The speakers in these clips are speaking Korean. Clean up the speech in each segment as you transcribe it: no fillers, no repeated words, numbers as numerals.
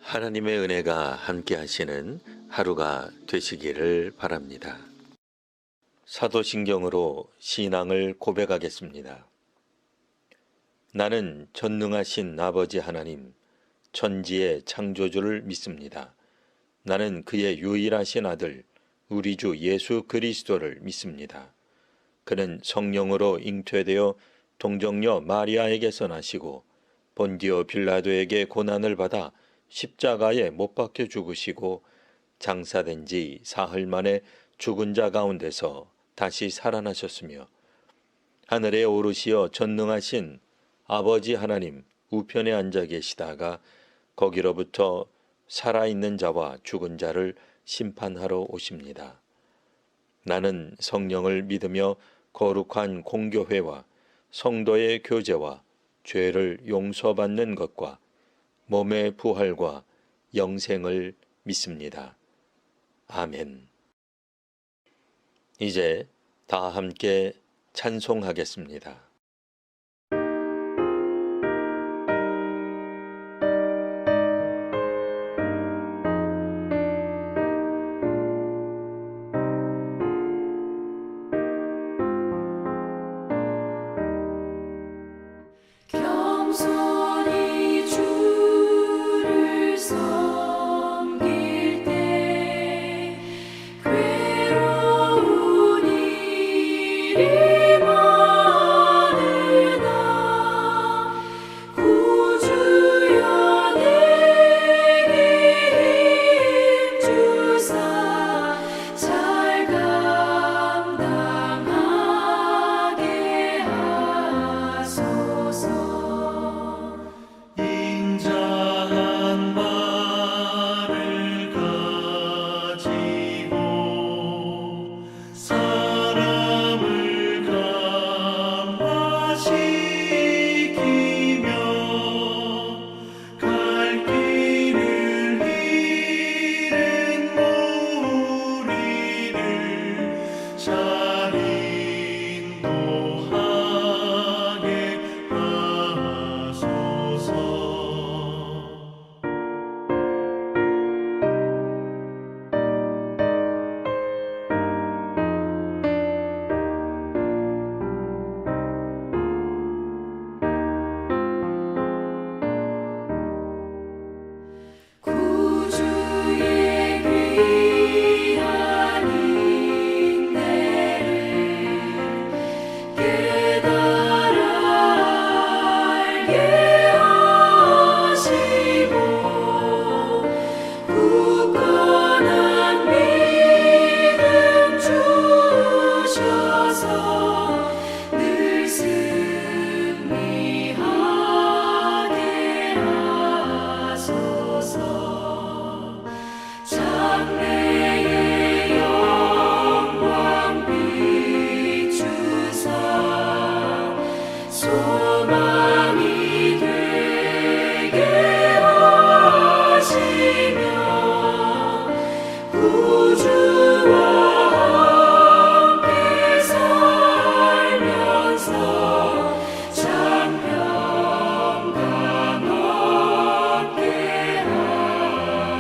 하나님의 은혜가 함께 하시는 하루가 되시기를 바랍니다. 사도신경으로 신앙을 고백하겠습니다. 나는 전능하신 아버지 하나님, 천지의 창조주를 믿습니다. 나는 그의 유일하신 아들, 우리 주 예수 그리스도를 믿습니다. 그는 성령으로 잉태되어 동정녀 마리아에게서 나시고 본디오 빌라도에게 고난을 받아 십자가에 못 박혀 죽으시고 장사된 지 사흘 만에 죽은 자 가운데서 다시 살아나셨으며 하늘에 오르시어 전능하신 아버지 하나님 우편에 앉아 계시다가 거기로부터 살아있는 자와 죽은 자를 심판하러 오십니다. 나는 성령을 믿으며 거룩한 공교회와 성도의 교제와 죄를 용서받는 것과 몸의 부활과 영생을 믿습니다. 아멘. 이제 다 함께 찬송하겠습니다. 겸손히 주를 섬길 때 괴로운 일이 많으나 구주여 내게 힘 주사 잘 감당하게 하소서. 인자한 말을 가지고 사람을 감화시키며 갈 길을 잃은 무리를 잘 인도하게 하소서. 구주의 귀한 인내를 깨달아 알게 하시고 굳건한 믿음 주셔서 늘 승리하게 하소서. 장래의 영광 비추사 소망이 되게 하시며 구주와 함께 살면서 장평강 얻게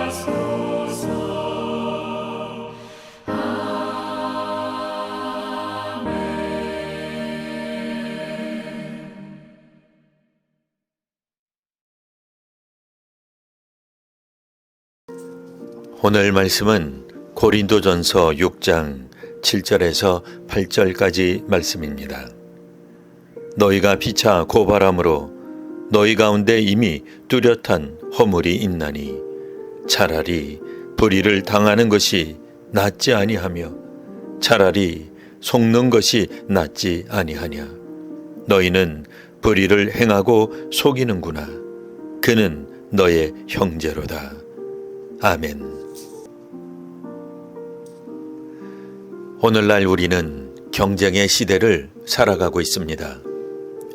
하소서. 오늘 말씀은 고린도전서 6장 7절에서 8절까지 말씀입니다. 너희가 피차 고발함으로 너희 가운데 이미 뚜렷한 허물이 있나니 차라리 불의를 당하는 것이 낫지 아니하며 차라리 속는 것이 낫지 아니하냐. 너희는 불의를 행하고 속이는구나. 그는 너의 형제로다. 아멘. 오늘날 우리는 경쟁의 시대를 살아가고 있습니다.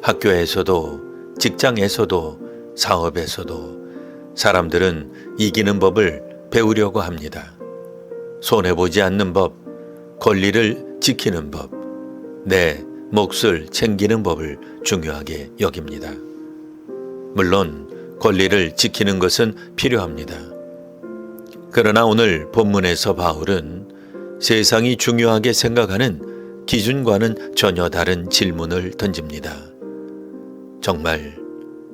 학교에서도, 직장에서도, 사업에서도 사람들은 이기는 법을 배우려고 합니다. 손해보지 않는 법, 권리를 지키는 법, 내 몫을 챙기는 법을 중요하게 여깁니다. 물론 권리를 지키는 것은 필요합니다. 그러나 오늘 본문에서 바울은 세상이 중요하게 생각하는 기준과는 전혀 다른 질문을 던집니다. 정말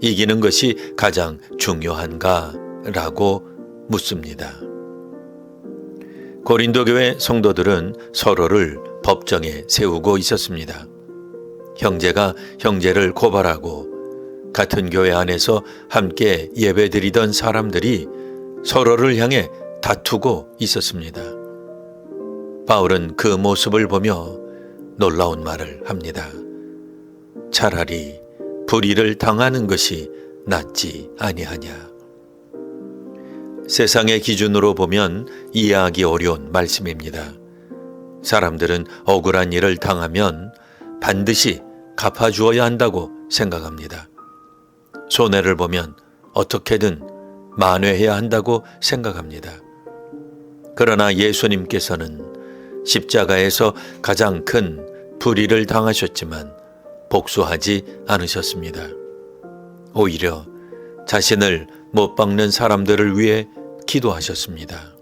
이기는 것이 가장 중요한가? 라고 묻습니다. 고린도 교회 성도들은 서로를 법정에 세우고 있었습니다. 형제가 형제를 고발하고 같은 교회 안에서 함께 예배드리던 사람들이 서로를 향해 다투고 있었습니다. 바울은 그 모습을 보며 놀라운 말을 합니다. 차라리 불의를 당하는 것이 낫지 아니하냐. 세상의 기준으로 보면 이해하기 어려운 말씀입니다. 사람들은 억울한 일을 당하면 반드시 갚아주어야 한다고 생각합니다. 손해를 보면 어떻게든 만회해야 한다고 생각합니다. 그러나 예수님께서는 십자가에서 가장 큰 불의를 당하셨지만 복수하지 않으셨습니다. 오히려 자신을 못 박는 사람들을 위해 기도하셨습니다.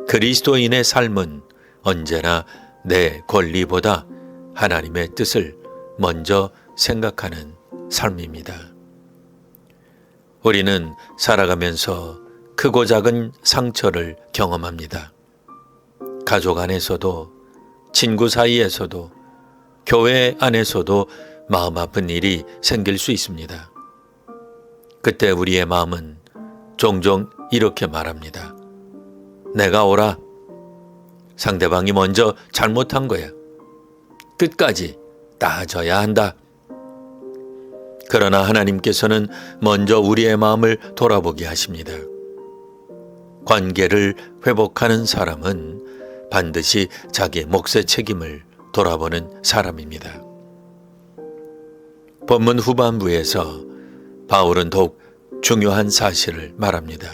그리스도인의 삶은 언제나 내 권리보다 하나님의 뜻을 먼저 생각하는 삶입니다. 우리는 살아가면서 크고 작은 상처를 경험합니다. 가족 안에서도, 친구 사이에서도, 교회 안에서도 마음 아픈 일이 생길 수 있습니다. 그때 우리의 마음은 종종 이렇게 말합니다. 내가 옳아. 상대방이 먼저 잘못한 거야. 끝까지 따져야 한다. 그러나 하나님께서는 먼저 우리의 마음을 돌아보게 하십니다. 관계를 회복하는 사람은 반드시 자기 몫의 책임을 돌아보는 사람입니다. 본문 후반부에서 바울은 더욱 중요한 사실을 말합니다.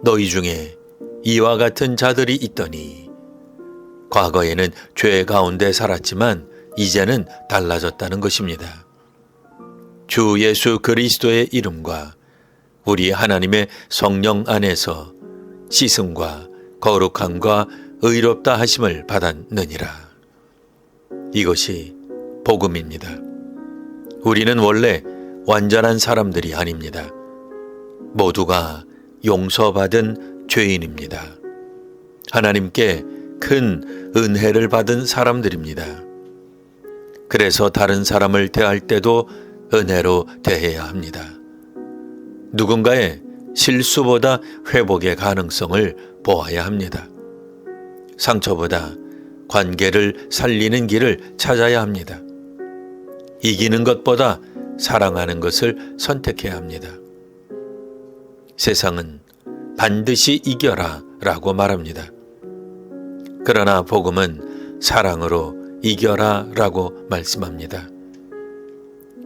너희 중에 이와 같은 자들이 있더니 과거에는 죄 가운데 살았지만 이제는 달라졌다는 것입니다. 주 예수 그리스도의 이름과 우리 하나님의 성령 안에서 씻음과 거룩함과 의롭다 하심을 받았느니라. 이것이 복음입니다. 우리는 원래 완전한 사람들이 아닙니다. 모두가 용서받은 죄인입니다. 하나님께 큰 은혜를 받은 사람들입니다. 그래서 다른 사람을 대할 때도 은혜로 대해야 합니다. 누군가의 실수보다 회복의 가능성을 보아야 합니다. 상처보다 관계를 살리는 길을 찾아야 합니다. 이기는 것보다 사랑하는 것을 선택해야 합니다. 세상은 반드시 이겨라 라고 말합니다. 그러나 복음은 사랑으로 이겨라 라고 말씀합니다.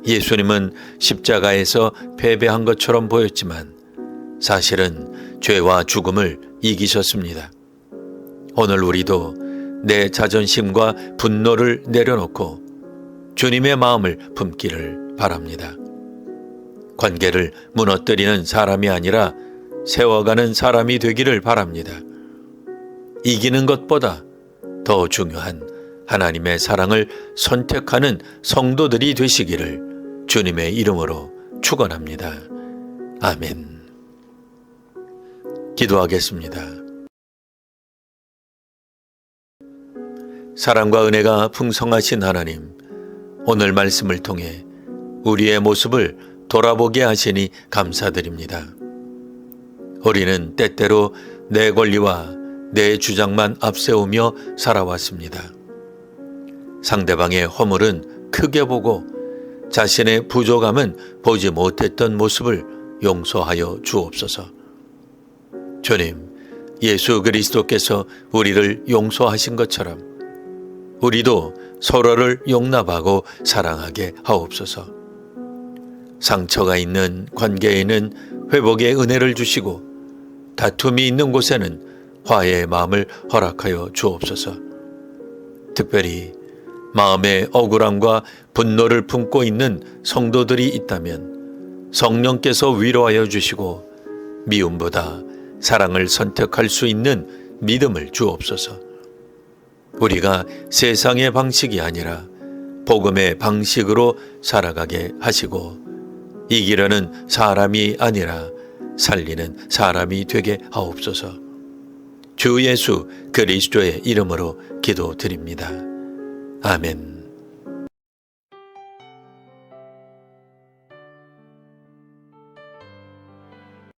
예수님은 십자가에서 패배한 것처럼 보였지만 사실은 죄와 죽음을 이기셨습니다. 오늘 우리도 내 자존심과 분노를 내려놓고 주님의 마음을 품기를 바랍니다. 관계를 무너뜨리는 사람이 아니라 세워가는 사람이 되기를 바랍니다. 이기는 것보다 더 중요한 하나님의 사랑을 선택하는 성도들이 되시기를 주님의 이름으로 축원합니다. 아멘. 기도하겠습니다. 사랑과 은혜가 풍성하신 하나님, 오늘 말씀을 통해 우리의 모습을 돌아보게 하시니 감사드립니다. 우리는 때때로 내 권리와 내 주장만 앞세우며 살아왔습니다. 상대방의 허물은 크게 보고 자신의 부족함은 보지 못했던 모습을 용서하여 주옵소서. 주님, 예수 그리스도께서 우리를 용서하신 것처럼 우리도 서로를 용납하고 사랑하게 하옵소서. 상처가 있는 관계에는 회복의 은혜를 주시고 다툼이 있는 곳에는 화해의 마음을 허락하여 주옵소서. 특별히 마음의 억울함과 분노를 품고 있는 성도들이 있다면 성령께서 위로하여 주시고 미움보다 사랑을 선택할 수 있는 믿음을 주옵소서. 우리가 세상의 방식이 아니라 복음의 방식으로 살아가게 하시고 이기려는 사람이 아니라 살리는 사람이 되게 하옵소서. 주 예수 그리스도의 이름으로 기도드립니다. 아멘.